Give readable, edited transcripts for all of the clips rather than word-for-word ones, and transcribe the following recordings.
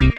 Hi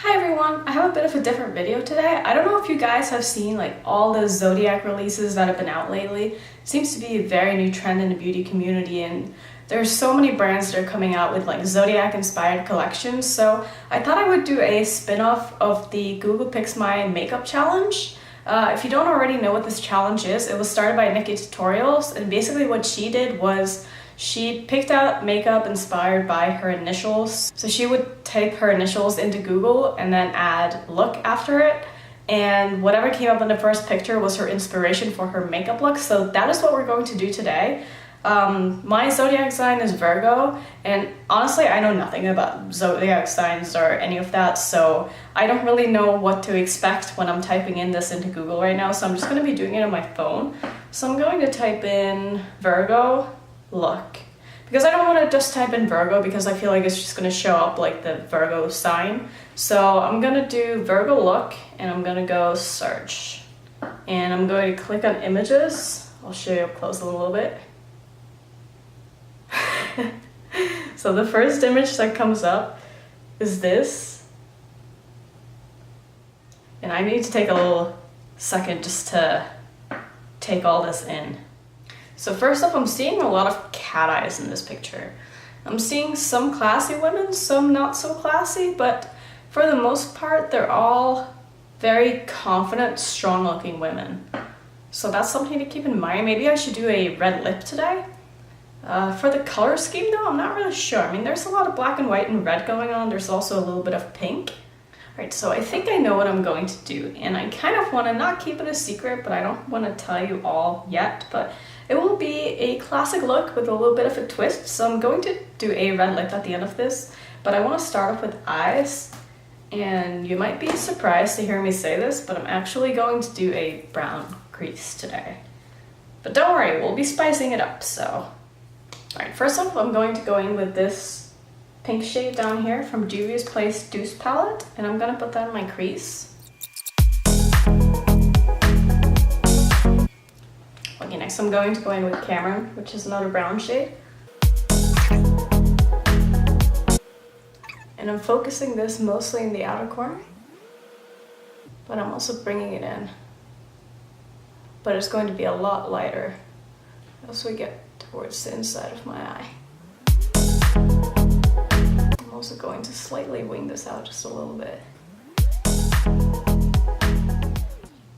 everyone, I have a bit of a different video today. I don't know if you guys have seen like all the Zodiac releases that have been out lately. It seems to be a very new trend in the beauty community, and there's so many brands that are coming out with like Zodiac inspired collections. So I thought I would do a spin-off of the Google Picks My Makeup Challenge. If you don't already know what this challenge is, it was started by Nikkie Tutorials, and basically what she did was she picked out makeup inspired by her initials. So she would type her initials into Google and then add look after it. And whatever came up in the first picture was her inspiration for her makeup look. So that is what we're going to do today. My zodiac sign is Virgo, and honestly I know nothing about zodiac signs or any of that, so I don't really know what to expect when I'm typing in this into Google right now, so I'm just going to be doing it on my phone. So I'm going to type in Virgo look, because I don't want to just type in Virgo because I feel like it's just going to show up like the Virgo sign. So I'm going to do Virgo look and I'm going to go search, and I'm going to click on images. I'll show you up close a little bit. So the first image that comes up is this, and I need to take a little second just to take all this in. So first up, I'm seeing a lot of cat eyes in this picture. I'm seeing some classy women, some not so classy, but for the most part they're all very confident, strong looking women. So that's something to keep in mind. Maybe I should do a red lip today. For the color scheme though, I'm not really sure. I mean, there's a lot of black and white and red going on. There's also a little bit of pink. Alright, so I think I know what I'm going to do, and I kind of want to not keep it a secret, but I don't want to tell you all yet, but it will be a classic look with a little bit of a twist. So I'm going to do a red lip at the end of this, but I want to start off with eyes, and you might be surprised to hear me say this, but I'm actually going to do a brown crease today. But don't worry, we'll be spicing it up, so... Alright, first off, I'm going to go in with this pink shade down here from Juvia's Place Douce palette, and I'm going to put that in my crease. Okay, next I'm going to go in with Cameron, which is another brown shade. And I'm focusing this mostly in the outer corner, but I'm also bringing it in. But it's going to be a lot lighter as we get towards the inside of my eye. I'm also going to slightly wing this out just a little bit.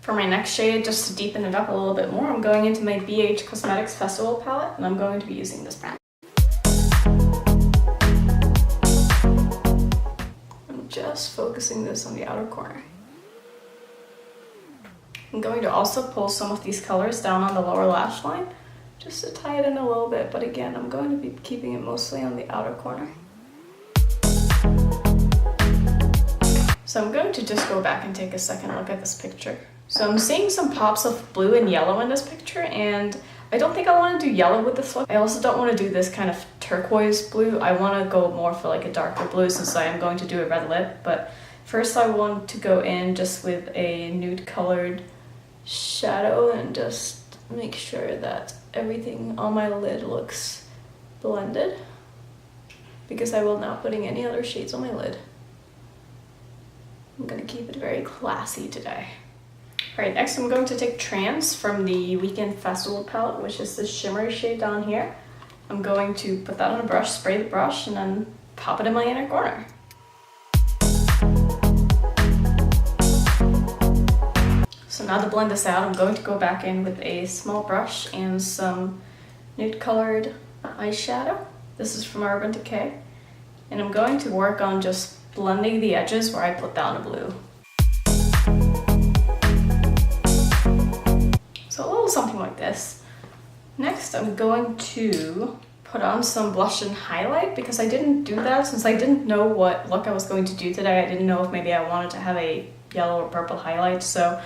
For my next shade, just to deepen it up a little bit more, I'm going into my DHC Cosmetics Festival palette, and I'm going to be using this brown. I'm just focusing this on the outer corner. I'm going to also pull some of these colors down on the lower lash line, just to tie it in a little bit, but again, I'm going to be keeping it mostly on the outer corner. So I'm going to just go back and take a second look at this picture. So I'm seeing some pops of blue and yellow in this picture, and I don't think I want to do yellow with this look. I also don't want to do this kind of turquoise blue. I want to go more for like a darker blue since I am going to do a red lip, but first I want to go in just with a nude colored shadow and just make sure that everything on my lid looks blended, because I will not putting any other shades on my lid. I'm gonna keep it very classy today. Alright, next I'm going to take Trance from the Weekend Festival palette, which is this shimmery shade down here. I'm going to put that on a brush, spray the brush, and then pop it in my inner corner. So now to blend this out, I'm going to go back in with a small brush and some nude colored eyeshadow. This is from Urban Decay. And I'm going to work on just blending the edges where I put down the blue. So a little something like this. Next, I'm going to put on some blush and highlight, because I didn't do that since I didn't know what look I was going to do today. I didn't know if maybe I wanted to have a yellow or purple highlight, so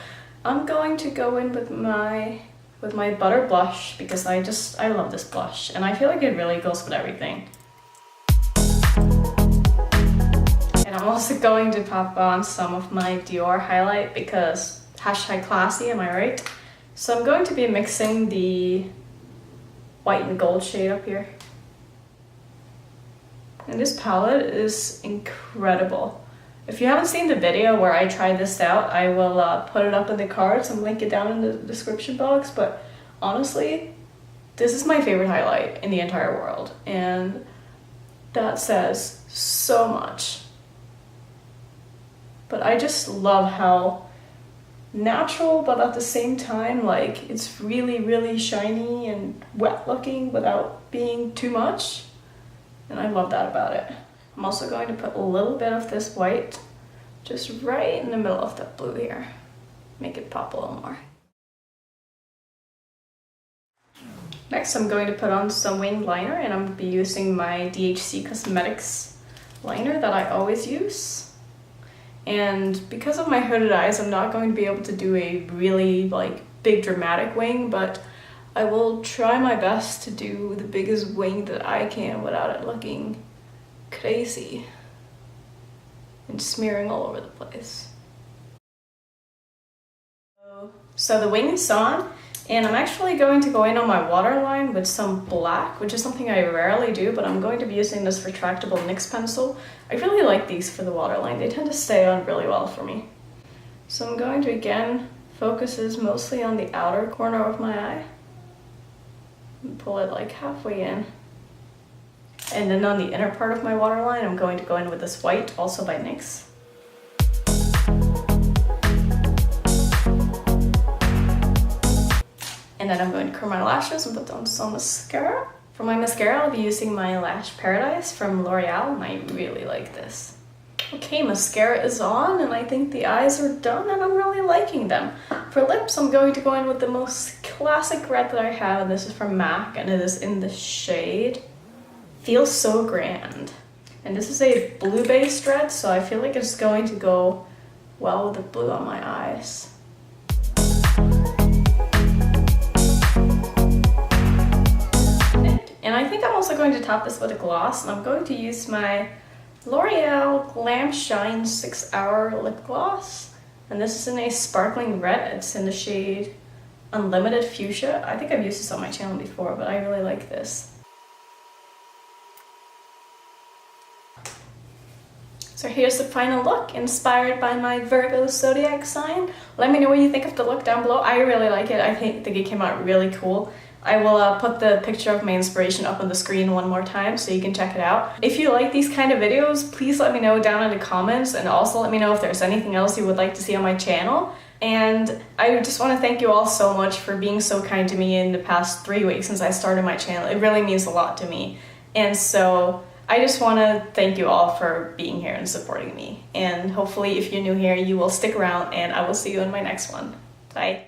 I'm going to go in with my butter blush, because I love this blush and I feel like it really goes with everything. And I'm also going to pop on some of my Dior highlight, because #classy, am I right? So I'm going to be mixing the white and gold shade up here. And this palette is incredible. If you haven't seen the video where I tried this out, I will put it up in the cards and link it down in the description box. But honestly, this is my favorite highlight in the entire world. And that says so much. But I just love how natural, but at the same time, like, it's really, really shiny and wet looking without being too much. And I love that about it. I'm also going to put a little bit of this white just right in the middle of that blue here. Make it pop a little more. Next, I'm going to put on some winged liner, and I'm going to be using my DHC Cosmetics liner that I always use. And because of my hooded eyes, I'm not going to be able to do a really like big dramatic wing, but I will try my best to do the biggest wing that I can without it looking crazy and smearing all over the place. So the wing is on, and I'm actually going to go in on my waterline with some black, which is something I rarely do, but I'm going to be using this retractable NYX pencil. I really like these for the waterline. They tend to stay on really well for me. So I'm going to again focus this mostly on the outer corner of my eye and pull it like halfway in. And then on the inner part of my waterline, I'm going to go in with this white, also by NYX. And then I'm going to curl my lashes and put on some mascara. For my mascara, I'll be using my Lash Paradise from L'Oreal, and I really like this. Okay, mascara is on, and I think the eyes are done, and I'm really liking them. For lips, I'm going to go in with the most classic red that I have, and this is from MAC, and it is in the shade Feels So Grand. And this is a blue-based red, so I feel like it's going to go well with the blue on my eyes. And I think I'm also going to top this with a gloss, and I'm going to use my Loreal Glam Shine 6 Hour Lip Gloss. And this is in a sparkling red. It's in the shade Unlimited Fuchsia. I think I've used this on my channel before, but I really like this. So here's the final look, inspired by my Virgo zodiac sign. Let me know what you think of the look down below. I really like it. I think it came out really cool. I will put the picture of my inspiration up on the screen one more time so you can check it out. If you like these kind of videos, please let me know down in the comments, and also let me know if there's anything else you would like to see on my channel. And I just want to thank you all so much for being so kind to me in the past 3 weeks since I started my channel. It really means a lot to me. And so I just want to thank you all for being here and supporting me. And hopefully if you're new here, you will stick around, and I will see you in my next one. Bye.